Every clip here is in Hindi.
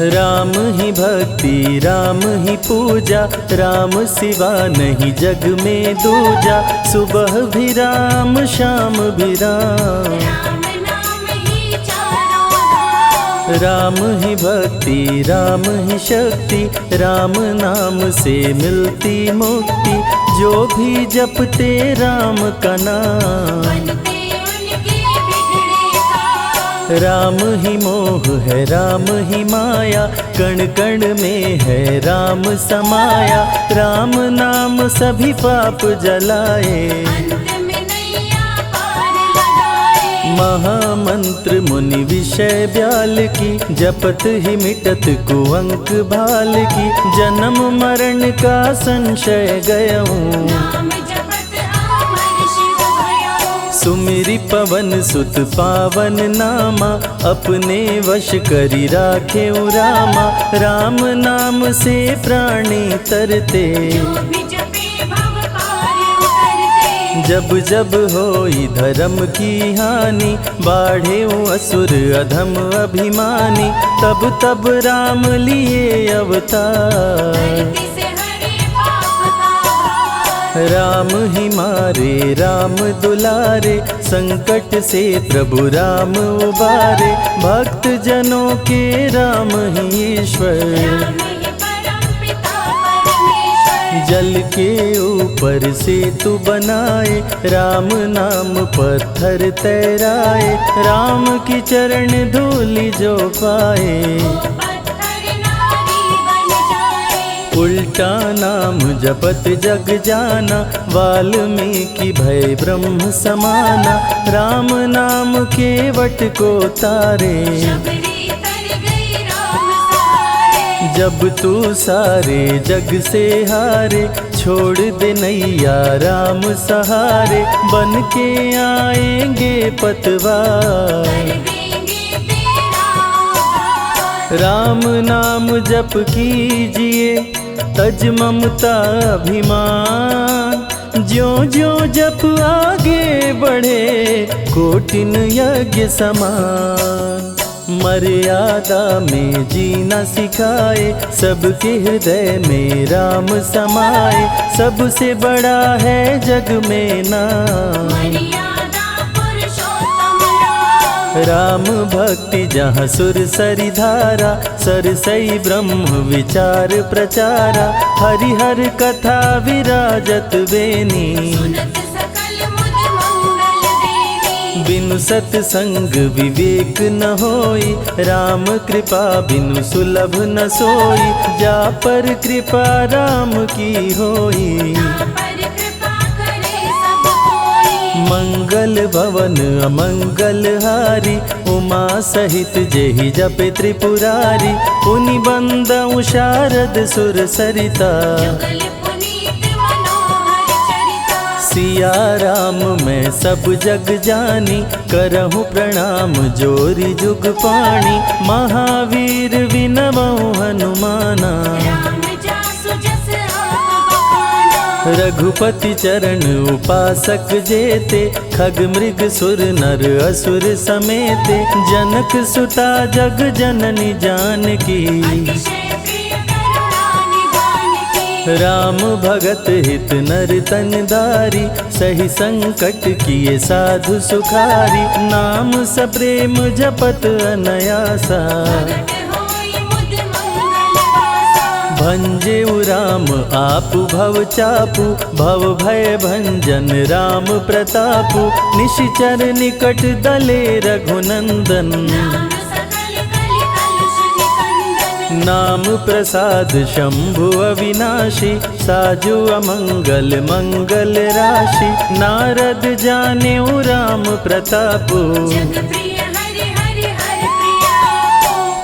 राम ही भक्ति राम ही पूजा, राम सिवा नहीं जग में दूजा। सुबह भी राम शाम भी राम, राम ही भक्ति राम ही शक्ति, राम नाम से मिलती मुक्ति। जो भी जपते राम का नाम, राम ही मोह है राम ही माया, कण कण में है राम समाया। राम नाम सभी पाप जलाए, महामंत्र मुनि विषय ब्याल की, जपत ही मिटत कुअंक भाल की। जन्म मरण का संशय गयऊं, सुमिरि पवन सुत पावन नामा। अपने वश करी राखे रामा, राम नाम से प्राणी तरते। जब जब होई धर्म की हानि, बाढ़े असुर अधम अभिमानी। तब तब राम लिए अवतार, राम ही मारे राम दुलारे। संकट से प्रभु राम उबारे, भक्त जनों के राम ही ईश्वर। जल के ऊपर सेतु बनाए, राम नाम पत्थर तैराए। राम की चरण धूलि जो पाए, उल्टा नाम जपत जग जाना। वाल्मीकि भय ब्रह्म समाना, राम नाम के वट को तारे। जब तू सारे जग से हारे, छोड़ दे नैया राम सहारे। बन के आएंगे पतवार, राम नाम जप कीजिए तज ममता अभिमान। ज्यों ज्यों जप आगे बढ़े, कोटिन यज्ञ समान। मर्यादा में जीना सिखाए, सबके हृदय में राम समाए। सबसे बड़ा है जग में नाम, राम भक्ति जहाँ सुर सरि धारा। सरसई ब्रह्म विचार प्रचारा, हरिहर कथा विराजत बेनी। बिनु सत्संग विवेक न होई, राम कृपा बिनु सुलभ न सोई। जा पर कृपा राम की होई, मंगल भवन अमंगल हारी। उमा सहित जेहि जपे त्रिपुरारी, पुनि बंदउ शारद सुर सरिता। सिया राम मैं सब जग जानी, करहूँ प्रणाम जोरी जुग पाणी। महावीर विनवऊँ हनुमाना, रघुपति चरण उपासक जेते। खग मृग सुर नर असुर समेते, जनक सुता जग जननी जानकी। राम भगत हित नर तन दारी, सही संकट किए साधु सुखारी। नाम सप्रेम जपत अनयासा, भंजेउ राम आपु भव चापु। भव भय भंजन राम प्रतापु, निशिचर निकट दले रघुनंदन। नाम प्रसाद शंभु अविनाशी, साजु अमंगल मंगल राशि। नारद जानेउ राम प्रतापु,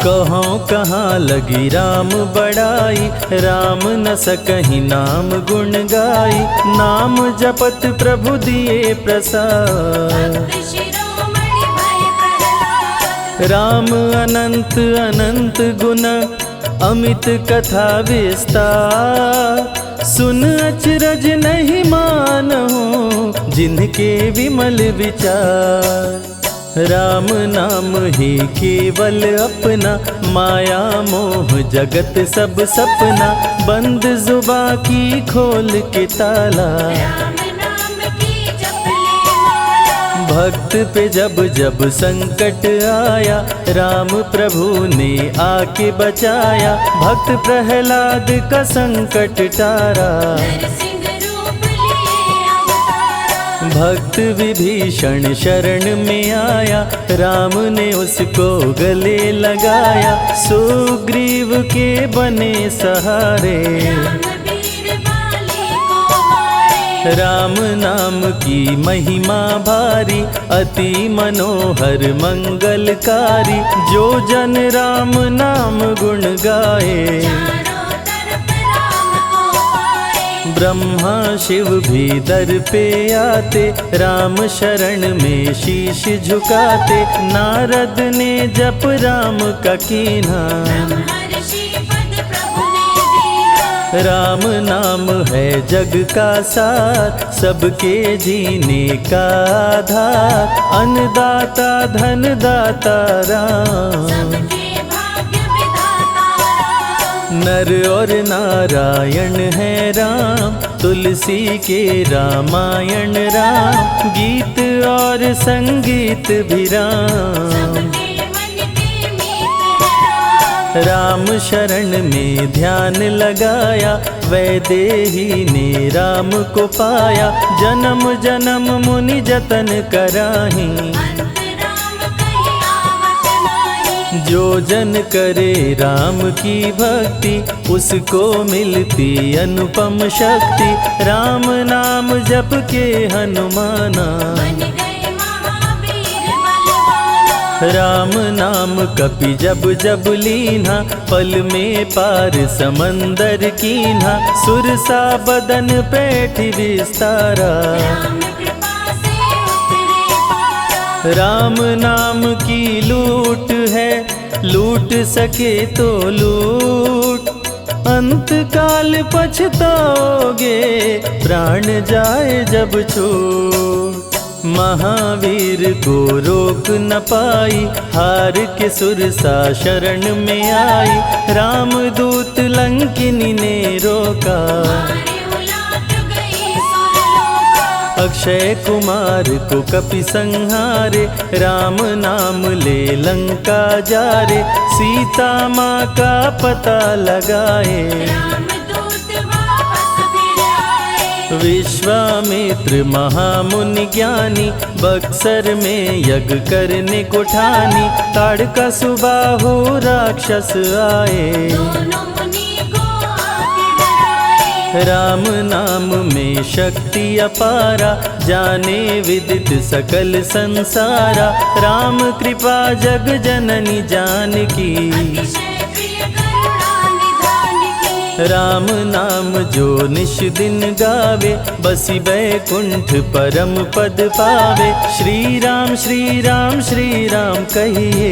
कहाँ कहाँ लगी राम बड़ाई। राम न सकहि नाम गुण गाई, नाम जपत प्रभु दिए प्रसाद। राम अनंत अनंत गुण, अमित कथा विस्तार। सुन अचरज नहीं मानहु, जिनके विमल विचार। राम नाम ही केवल अपना, माया मोह जगत सब सपना, बंद जुबा की खोल के ताला, राम नाम की जप ले माला। भक्त पे जब जब संकट आया, राम प्रभु ने आके बचाया, भक्त प्रहलाद का संकट टारा, नरसिंह रूप लिए अवतारा। भक्त विभीषण शरण में आया, राम ने उसको गले लगाया, सुग्रीव के बने सहारे, राम वीर बाली को मारे। राम नाम की महिमा भारी, अति मनोहर मंगलकारी, जो जन राम नाम गुण गाए, चारों तरफ राम को पाए। ब्रह्मा शिव भी दर पे आते, राम शरण में शीश झुकाते, नारद ने जप राम का कीन्हा, ब्रह्मर्षि पद प्रभु ने दीना। राम नाम है जग का सार, सबके जीने का आधार, अन्नदाता धनदाता राम, सबके भाग्य विधाता राम। नर और नारायण है राम, तुलसी के रामायण राम, गीत और संगीत भी राम, सबके मन के मीत है राम। राम शरण में ध्यान लगाया, वैदेही ने राम को पाया, जन्म जन्म मुनि जतन कराही, अंत राम कहीं आवत नाही। जो जन करे राम की भक्ति, उसको मिलती अनुपम शक्ति, राम नाम जप के हनुमाना, बन गए महावीर बलवाना। राम नाम कपि जब जब लीन्हा, पल में पार समंदर कीन्हा, सुरसा बदन पैठ विस्तारा, राम कृपा से उतरे पारा। राम नाम की लूट है, लूट सके तो लूट, अंत काल पछताओगे, प्राण जाए जब छूट, महावीर को रोक न पाई, हार के सुरसा शरण में आई, रामदूत लंकिनी ने रोका, मारे उलाट गई सुरलोका। अक्षय कुमार को कपि संहारे, राम नाम ले लंका जारे, सीता माँ का पता लगाए, रामदूत वापस फिर आए। विश्वामित्र महामुनि ज्ञानी, बक्सर में यज्ञ करने को ठानी, ताड़का सुबाहु राक्षस आए, दोनों मुनि को आके डराए। राम नाम में शक्ति अपारा, जाने विदित सकल संसारा, राम कृपा जग जननी जानकी, अतिशय प्रिय करुणा निधान की। राम नाम जो निश दिन गावे, बसी बैकुंठ परम पद पावे, श्री राम श्री राम श्री राम जानि कहिए,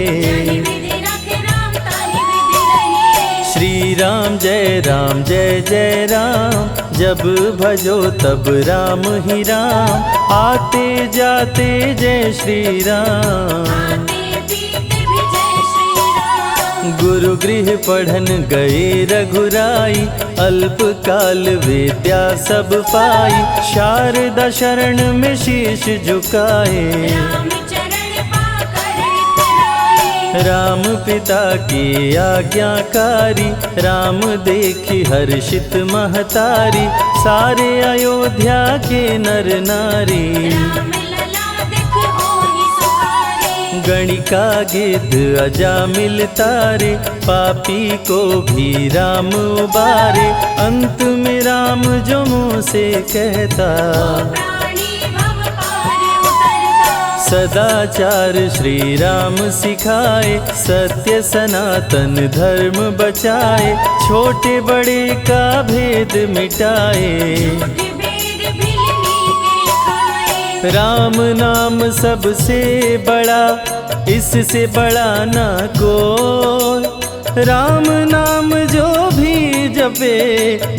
विधि रखे राम ताहि विधि रहिए। श्री राम जय जय राम, जब भजो तब राम ही राम, आते जाते जय श्री राम, आते पीते भी जय श्री राम। गुरु गृह पढ़न गए रघुराई, अल्प काल विद्या सब पाई, शारदा शरण में शीश झुकाए, राम चरण पाकर इतराए। राम पिता की आज्ञाकारी, राम देखी हर्षित महतारी, सारे अयोध्या के नर नारी, राम लला दिख होहि सुखारे। गणिका गिद्ध अजामिल तारे, पापी को भी राम उबारे, अंत में राम जो मुँह से कहता, प्राणी भव पार उतरता। सदाचार श्री राम सिखाए, सत्य सनातन धर्म बचाए, छोटे बड़े का भेद मिटाए, झूठ भेद भिलनी के खाए। राम नाम सबसे बड़ा, इससे बड़ा ना कोई, राम नाम जो भी जपे,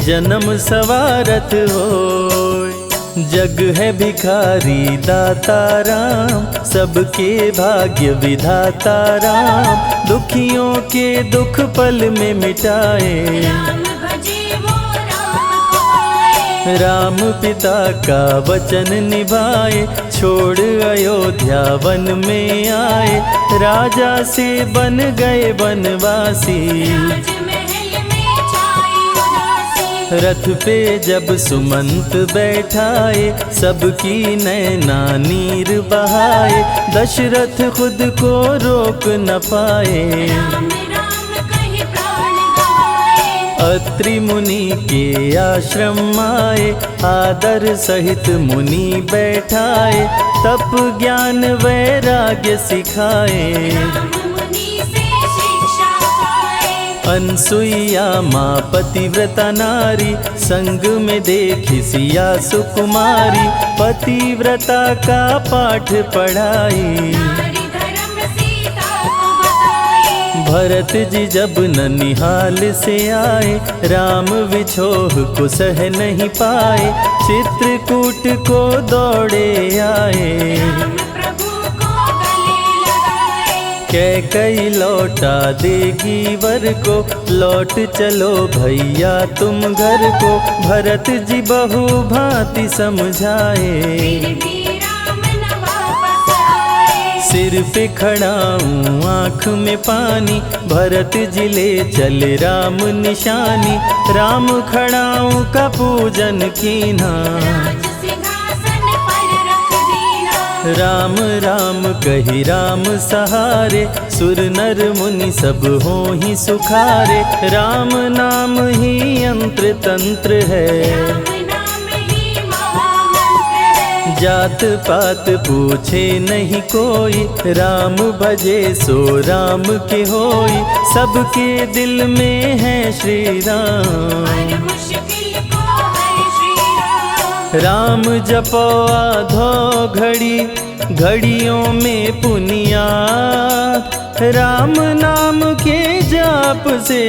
जन्म सवारत होय, जग है भिखारी दाता राम, सबके भाग्य विधाता राम, दुखियों के दुख पल में मिटाए। राम भजे वो राम को पाए। राम पिता का वचन निभाए, छोड़ अयोध्या वन में आए, राजा से बन गए वनवासी। राजमहल में छाई उदासी। रथ पे जब सुमंत बैठाए, सबकी नैना नीर बहाए, दशरथ खुद को रोक न पाए। राम राम कहि प्राण गवाए। अत्रि मुनि के आश्रम आए, आदर सहित मुनि बैठाए, तप ज्ञान वैराग्य सिखाए। राम मुनि से शिक्षा पाए। अनसुईया माँ पतिव्रता नारी, संग में देखी सिया सुकुमारी, पतिव्रता का पाठ पढ़ाई। नारी धर्म सीता को बताए। भरत जी जब ननिहाल से आए, राम विछोह को सह नहीं पाए, चित्रकूट को दौड़े आए। राम प्रभु को गले लगाए। कैकई लौटा देगी वर को, लौट चलो भैया तुम घर को, भरत जी बहु भांति समझाए। फिर भी राम न वापस आए। सिर पे खड़ाऊं आँख में पानी, भरत जी ले चले राम निशानी, राम खड़ाऊं का पूजन कीना। राज सिंहासन पर रख दीना। राम राम कही राम सहारे, सुर नर मुनि सब हो ही सुखारे, राम नाम ही यंत्र तंत्र है। राम नाम ही महामंत्र है। जात पात पूछे नहीं कोई, राम भजे सो राम के होई, सबके दिल में है श्री राम। हर मुश्किल को हर श्री राम। राम जपो आधो घड़ी, घड़ियों में पुनियात, राम नाम के जाप से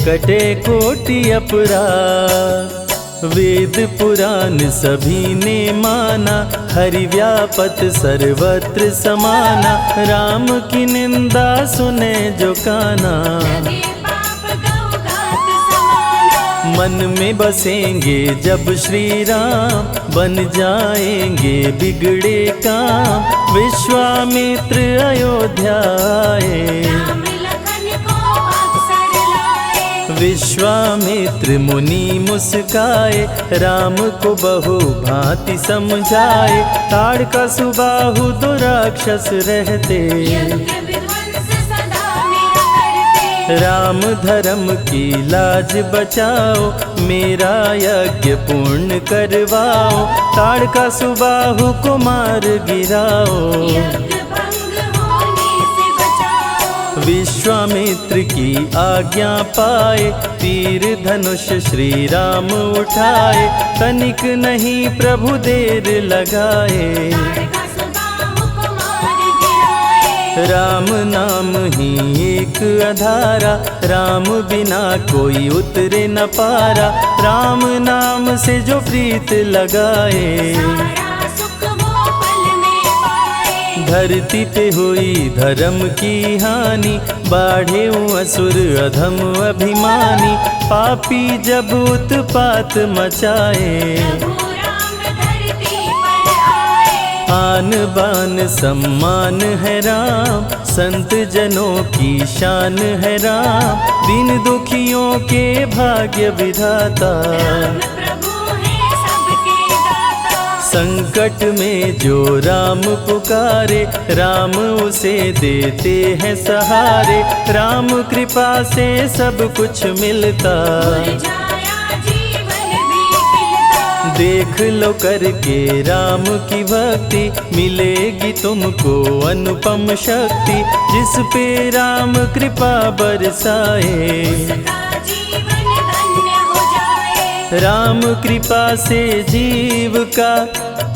कटे कोटि अपराध। वेद पुराण सभी ने माना, हरि व्यापत सर्वत्र समाना, राम की निंदा सुने जो काना। लगे पाप गौ घात समाना। मन में बसेंगे जब श्री राम, बन जाएंगे बिगड़े काम, विश्वामित्र अयोध्या आए। राम लखन को अवसर लाए। विश्वामित्र मुनि मुस्काए, राम को बहु भांति समझाए, ताड़का सुबाहु दो राक्षस रहते, यज्ञ विध्वंस सदा मेरा करते। राम धर्म की लाज बचाओ, मेरा यज्ञ पूर्ण करवाओ, ताड़का सुबाहु को मार गिराओ। यज्ञ भंग होने से बचाओ। विश्वामित्र की आज्ञा पाए, तीर धनुष श्री राम उठाए, तनिक नहीं प्रभु देर लगाए। ताड़का सुबाहु को मार गिराए। राम नाम ही एक आधारा, राम बिना कोई उतरे न पारा, राम नाम से जो प्रीत लगाए। सारा सुख वो पल में पाए। धरती पे हुई धर्म की हानि, बाढ़े असुर अधम अभिमानी, पापी जब उत्पात मचाए। प्रभु राम धरती पर आए। आन बान सम्मान है राम, संत जनों की शान है राम, दीन दुखियों के भाग्य विधाता। राम प्रभु है सबके दाता। संकट में जो राम पुकारे, राम उसे देते हैं सहारे, राम कृपा से सब कुछ मिलता। मुरझाया जीवन भी खिलता। देख लो करके राम की भक्ति, मिलेगी तुमको अनुपम शक्ति, जिस पे राम कृपा बरसाए। उसका जीवन धन्य हो जाए। राम कृपा से जीव का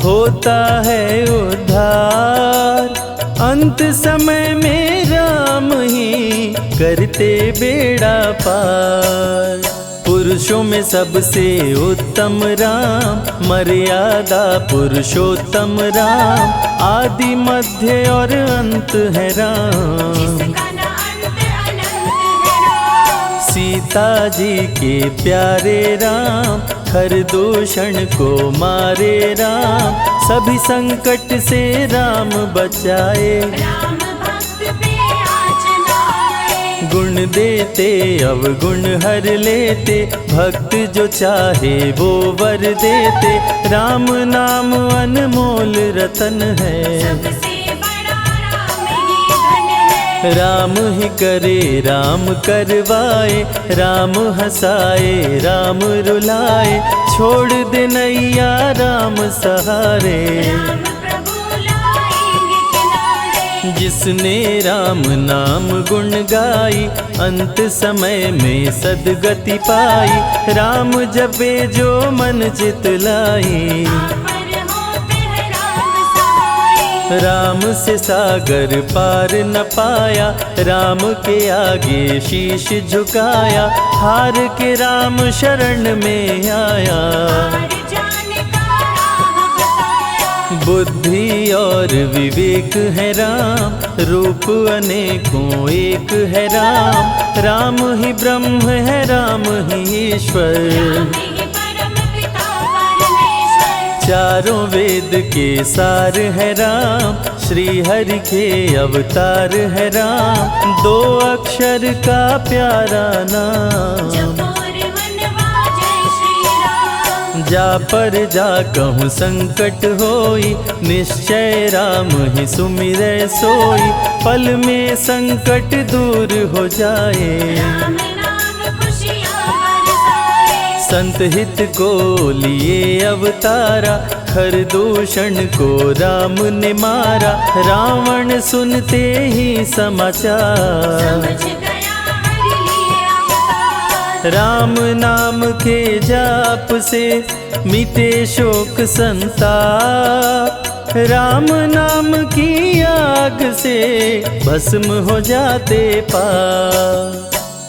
होता है उद्धार, अंत समय में राम ही करते बेड़ा पार। पुरुषों में सबसे उत्तम राम, मर्यादा पुरुषोत्तम राम, आदि मध्य और अंत है राम। जिसका न अंत अनंत है राम। सीता जी के प्यारे राम, हर दूषण को मारे राम, सभी संकट से राम बचाए। राम भक्त पे आँच न आए। गुण देते अवगुण हर लेते, भक्त जो चाहे वो वर देते। राम नाम अनमोल रतन है, सबसे बड़ा राम ही धन है। राम ही करे राम करवाए, राम हंसाए राम रुलाए, छोड़ दे नैया राम सहारे। राम प्रभु लाएंगे किनारे। जिसने राम नाम गुण गाई, अंत समय में सदगति पाई। राम जपे जो मन चित लाई, पर होते हैं राम सहाय। राम से सागर पार न पाया, राम के आगे शीश झुकाया। हार के राम शरण में आया, हार जाने का राह बताया। बुद्धि और विवेक है राम, रूप अनेकों एक है राम। राम ही ब्रह्म है राम ही ईश्वर, राम ही परम पिता परमेश्वर। चारों वेद के सार है राम, श्री हरि के अवतार है राम। दो अक्षर का प्यारा नाम, जपोर वनवा जय श्री राम। जा पर जा कहूँ संकट होई, निश्चय राम ही सुमिरै सोई। पल में संकट दूर हो जाए, राम नाम खुशियाँ बरसाए। संत हित को लिए अवतारा, हर दूषण को राम ने मारा। रावण सुनते ही समाचार, समझ गया हरि लिए अवतार। राम नाम के जाप से मिटे शोक संताप। राम नाम की आग से भस्म हो जाते पाप।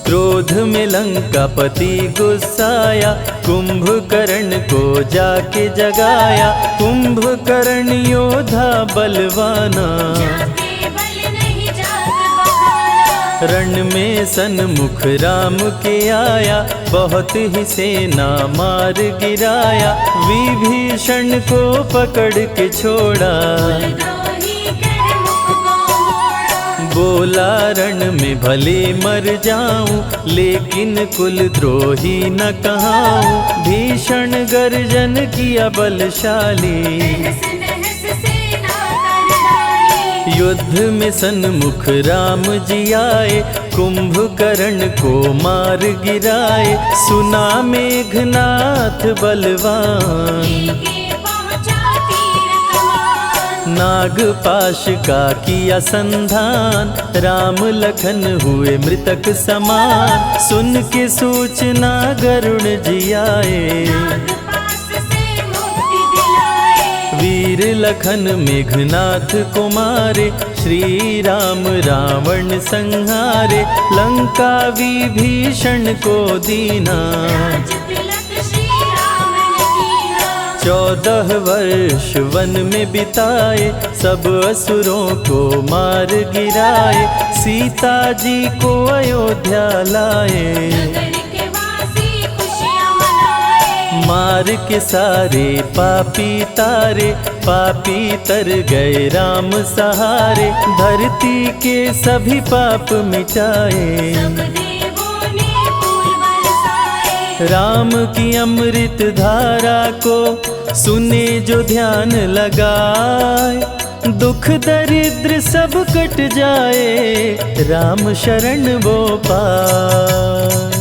क्रोध में लंकापति गुस्साया, कुंभकर्ण को जाके जगाया। कुंभकर्ण योद्धा बलवाना, जाके बल नहीं जाग बहाना। रण में सन्मुख राम के आया, बहुत ही सेना मार गिराया। विभीषण को पकड़ के छोड़ा, द्रोही कर मुख को मोड़ा। बोला रण में भले मर जाऊं, लेकिन कुल द्रोही न कहाऊं। भीषण गर्जन किया बलशाली, तहस नहस सेना कर डाली। युद्ध में सन्मुख राम जी आए, कुंभकर्ण को मार गिराए। सुना मेघनाथ बलवान, लेके पहुँचा तीर कमान। नागपाश का किया संधान, राम लखन हुए मृतक समान। सुन के सूचना गरुण जी आए, नागपाश से मुक्ति दिलाए। वीर लखन मेघनाथ को मारे। श्री राम रावण संहारे, लंका विभीषण को दीना। राज तिलक श्री राम ने कीना। 14 वर्ष वन में बिताए, सब असुरों को मार गिराए। सीता जी को अयोध्या लाए, नगर के वासी खुशियाँ मनाए। मार के सारे पापी तारे। पापी तर गए राम सहारे, धरती के सभी पाप मिटाए। सब देवों ने फूल बरसाए। राम की अमृत धारा को सुने जो ध्यान लगाए। दुख दरिद्र सब कट जाए, राम शरण वो पाए।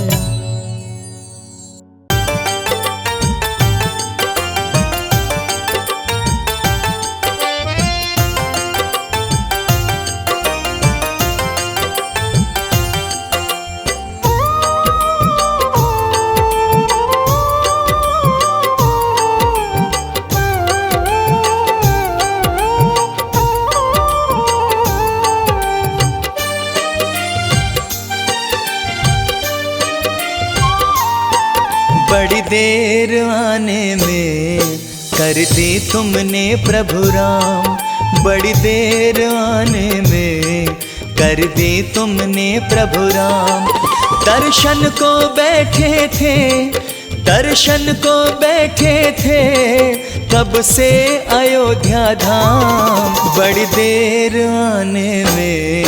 बड़ी देर आने में कर दी तुमने प्रभु राम, बड़ी देर आने में कर दी तुमने प्रभु राम। दर्शन को बैठे थे, दर्शन को बैठे थे कब से अयोध्या धाम, बड़ी देर आने में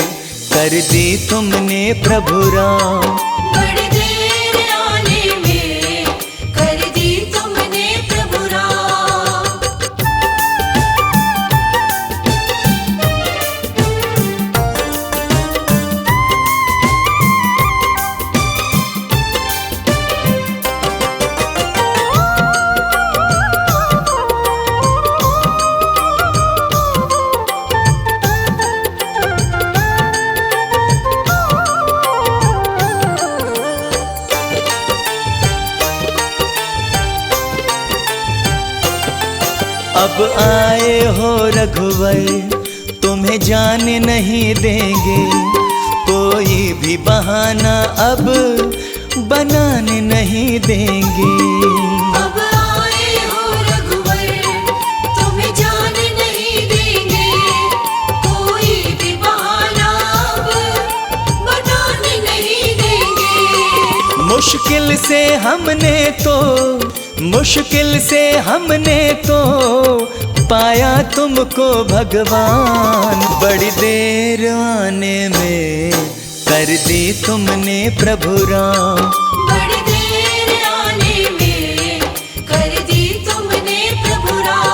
कर दी तुमने प्रभु राम। बड़ी देर आने में कर दी तुमने प्रभु राम। अब आए हो रघुवर तुम्हें जाने नहीं देंगे, कोई भी बहाना अब बनाने नहीं देंगे। अब आए हो रघुवर तुम्हें जाने नहीं देंगे, कोई भी बहाना अब बनाने नहीं देंगे। मुश्किल से हमने तो, मुश्किल से हमने तो पाया तुमको भगवान, बड़ी देर आने में कर दी तुमने प्रभु राम। बड़ी देर आने में कर दी तुमने प्रभु राम।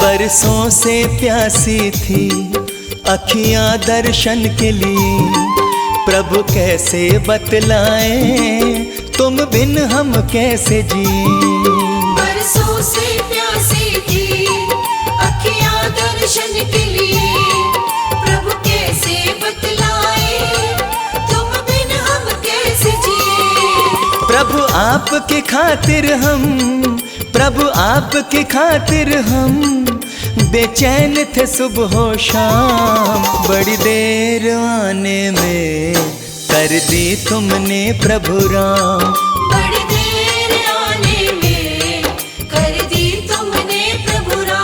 बरसों से प्यासी थी अखियां दर्शन के लिए, प्रभु कैसे बतलाएं तुम बिन हम कैसे जिए। बरसों से प्यासी थी अखियां दर्शन के लिए, प्रभु कैसे बतलाए तुम बिन हम कैसे जिए। प्रभु आपकी खातिर हम, प्रभु आपकी खातिर हम बेचैन थे सुबह शाम, बड़ी देर आने में कर दी तुमने प्रभु राम। बड़ी देर आने में कर दी तुमने प्रभु राम।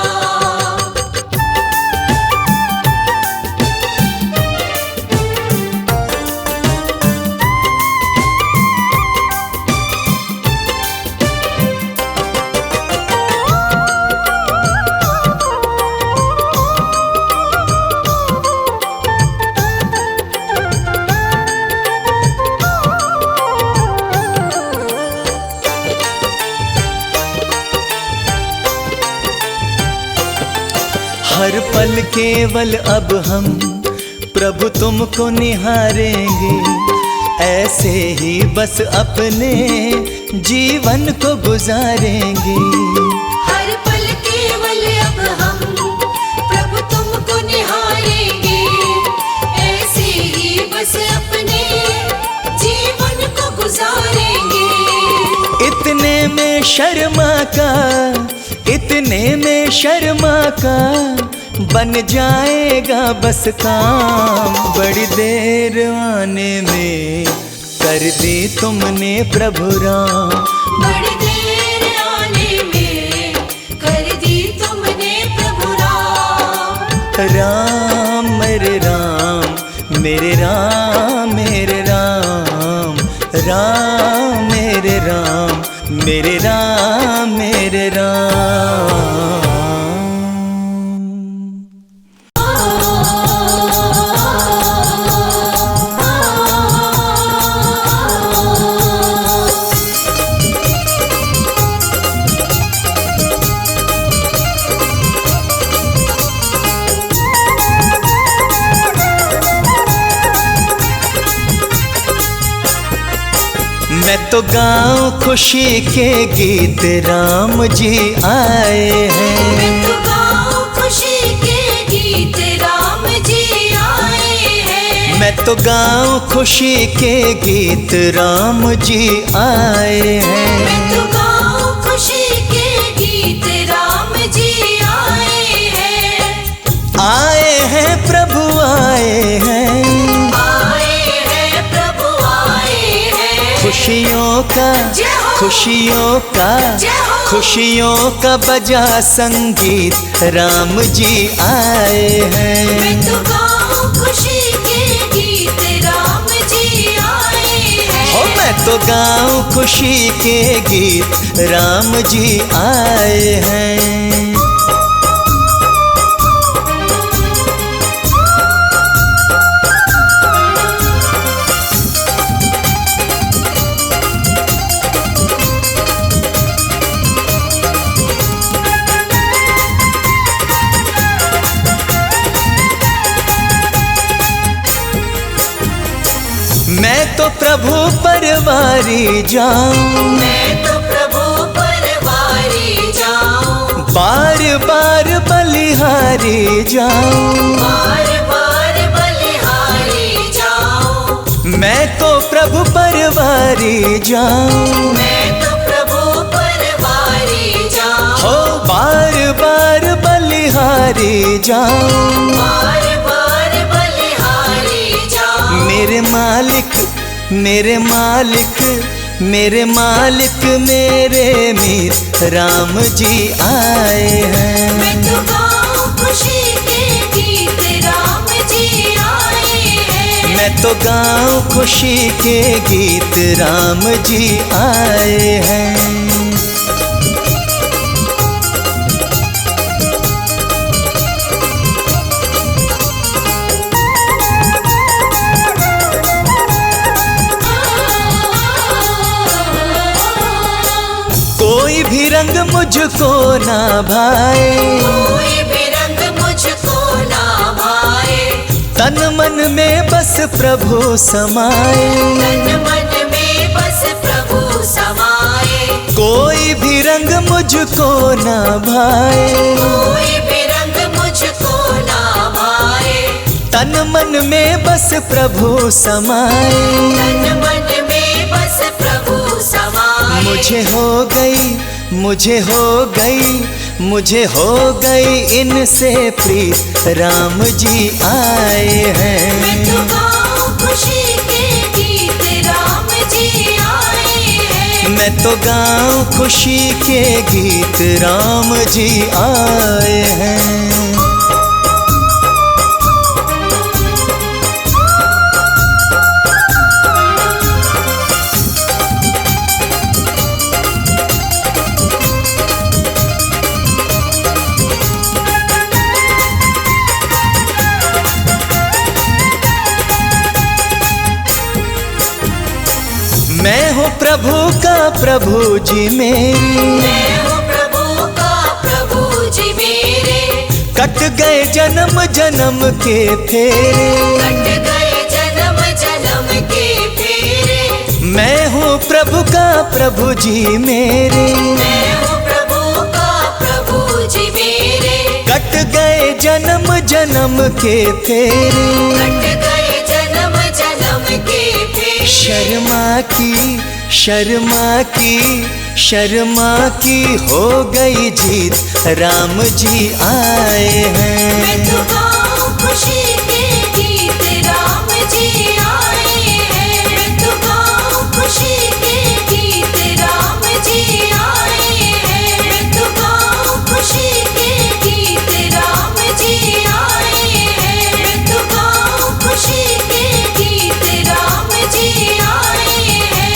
हर पल केवल अब हम प्रभु तुमको निहारेंगे, ऐसे ही बस अपने जीवन को गुजारेंगे। हर पल केवल अब हम प्रभु तुमको निहारेंगे, ऐसे ही बस अपने जीवन को गुजारेंगे। इतने में शर्मा का, इतने में शर्मा का बन जाएगा बस काम, बड़ी देर आने में कर दी तुमने प्रभु राम। बड़ी देर आने में कर दी तुमने प्रभु राम। राम मेरे राम मेरे राम मेरे राम, राम मेरे राम मेरे राम मेरे राम। मैं तो गाऊं खुशी के गीत राम जी आए हैं। मैं तो गाऊं खुशी के गीत राम जी आए हैं। मैं तो गाऊं खुशी के गीत, राम जी आए हैं। मैं तो गाऊं खुशी के गीत, राम जी आए हैं। आए हैं प्रभु आए हैं, आए हैं प्रभु आए हैं। खुशियों का जय हो, खुशियों का जय हो। खुशियों का बजा संगीत, राम जी आए हैं। मैं तो गाऊं खुशी के गीत, राम जी आए हैं। हो मैं तो गाऊं खुशी के गीत, राम जी आए हैं। मैं तो प्रभु परवारी जाऊं, मैं तो प्रभु परवारी जाऊं। बार बार बलिहारी जाऊं। बार बार बलिहारी जाऊं। मैं तो प्रभु परवारी जाऊं, मैं तो प्रभु परवारी जाऊं। हो बार बार बलिहारी जाऊं। बार बार बलिहारी जाऊं। मेरे मालिक मेरे मालिक मेरे मालिक मेरे मीत, राम जी आए हैं। मैं तो गाऊं खुशी के गीत, राम जी आए हैं। मैं तो गाऊं खुशी के गीत, राम जी आए हैं। कोई भी रंग मुझको ना भाए, कोई भी रंग मुझको ना भाए। तन मन में बस प्रभु समाए। तन मन में बस प्रभु समाए। कोई भी रंग मुझको ना भाए, कोई भी रंग मुझको ना भाए। तन मन में बस प्रभु समाए। तन मन में बस प्रभु समाए। मुझे हो गई मुझे हो गई मुझे हो गई इनसे प्रीत, राम जी आए हैं। मैं तो गाऊं खुशी के गीत, राम जी आए हैं। मैं तो गाऊं खुशी के गीत, राम जी आए हैं। मैं हूँ प्रभु का प्रभु जी मेरे, मैं हूँ प्रभु का प्रभु जी मेरे। कट गए जन्म जन्म के फेरे। कट गए जन्म जन्म के फेरे। मैं हूँ प्रभु का प्रभु जी मेरे, मैं हूँ प्रभु का प्रभु जी मेरे। कट गए जन्म जन्म के फेरे। कट गए जन्म जन्म के फेरे। शर्मा की शर्मा की शर्मा की हो गई जीत, राम जी आए हैं। मैं तो गाऊं खुशी के गीत, राम जी आए हैं। मैं तो गाऊं खुशी के गीत, राम जी आए हैं। मैं तो गाऊं खुशी के गीत, राम जी आए हैं। मैं तो गाऊं खुशी के गीत, राम जी आए हैं।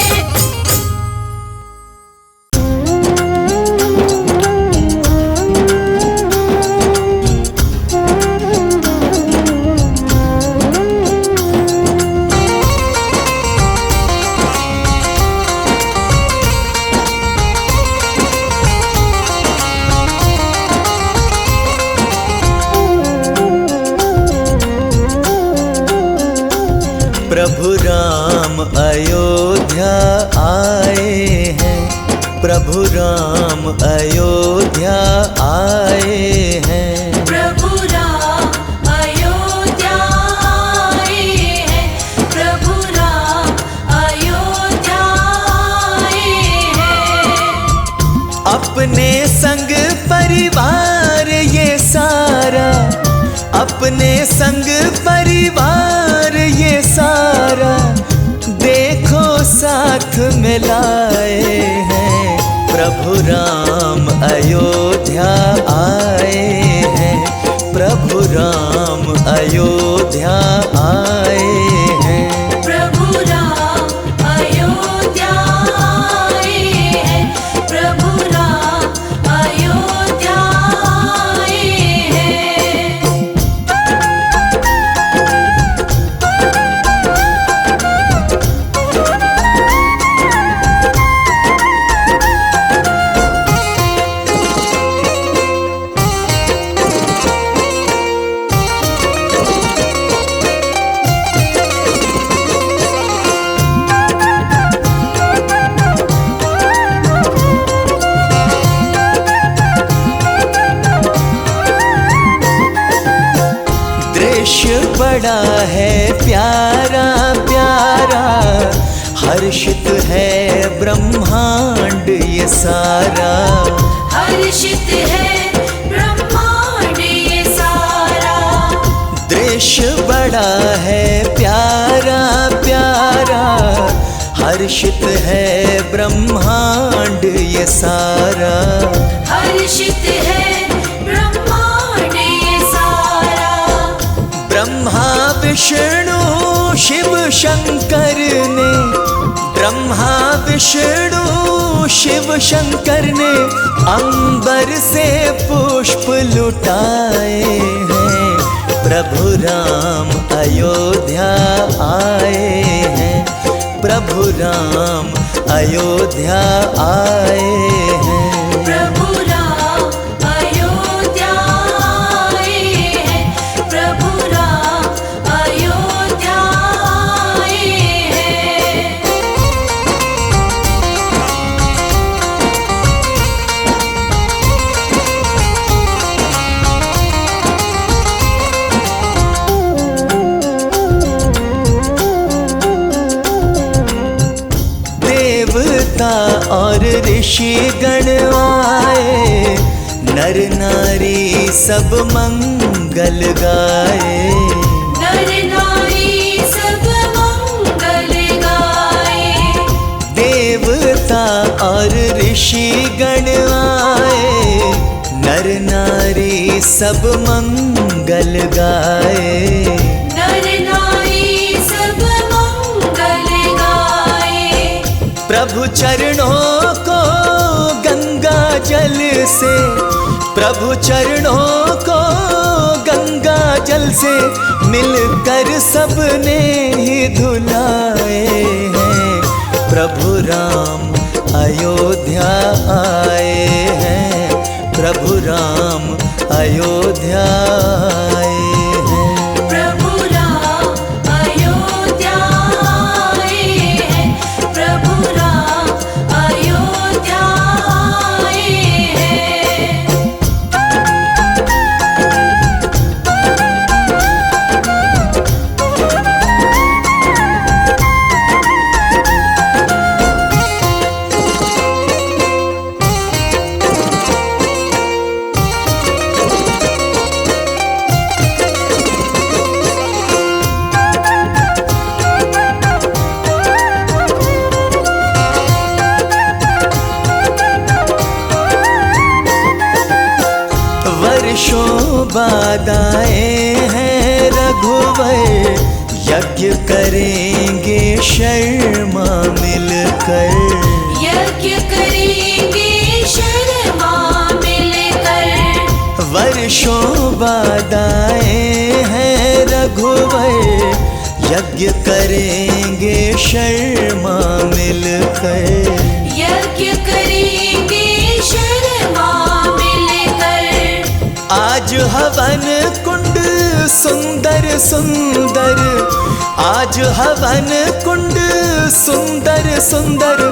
प्रभु राम अयोध्या आए हैं। प्रभु राम अयोध्या आए हैं। प्रभु राम अयोध्या आए हैं। अपने संग परिवार ये सारा देखो साथ में लाए हैं। प्रभु राम अयोध्या आए हैं, प्रभु राम अयोध्या आए हैं। प्रभु राम अयोध्या आए हैं, प्रभु राम अयोध्या आए हैं। दृश्य बड़ा है प्यारा प्यारा, हर्षित है ब्रह्मांड ये सारा। हर्षित है ब्रह्मांड ये सारा। दृश्य बड़ा है प्यारा प्यारा, हर्षित है ब्रह्मांड ये सारा। हर्षित है ब्रह्मांड ये सारा। ब्रह्मा विष्णु शिव शंकर ने, ब्रह्मा विष्णु शिव शंकर ने अंबर से पुष्प लुटाए हैं। प्रभु राम अयोध्या आए हैं, प्रभु राम अयोध्या आए हैं। प्रभु राम अयोध्या आए हैं, प्रभु राम अयोध्या आए हैं। देवता और ऋषि गण आए, नर नारी सब मंगल गाए। नर नारी सब मंगल गाए। देवता और ऋषि गण आए, नर नारी सब मंगल गाए। नर नारी सब मंगल गाए। प्रभु चरणों को गंगा जल से, प्रभु चरणों को गंगा जल से मिलकर सबने ही धुलाए हैं। प्रभु राम अयोध्या आए हैं, प्रभु राम अयोध्या आए हैं। प्रभु राम अयोध्या आए हैं, प्रभु राम अयोध्या आए हैं। वर्षों बाद आए हैं रघुवर, यज्ञ करेंगे शर्मा मिलकर। यज्ञ करेंगे शर्मा मिलकर। वर्षों बाद आए हैं रघुवर, यज्ञ करेंगे शर्मा मिलकर। यज्ञ करेंगे शर्मा मिलकर। आज हवन कुंड सुंदर सुंदर, आज हवन कुंड सुंदर सुंदर,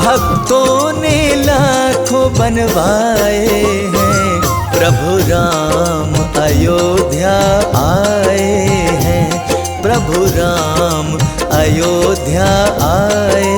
भक्तों ने लाखों बनवाए हैं। प्रभु राम अयोध्या आए हैं, प्रभु राम अयोध्या आए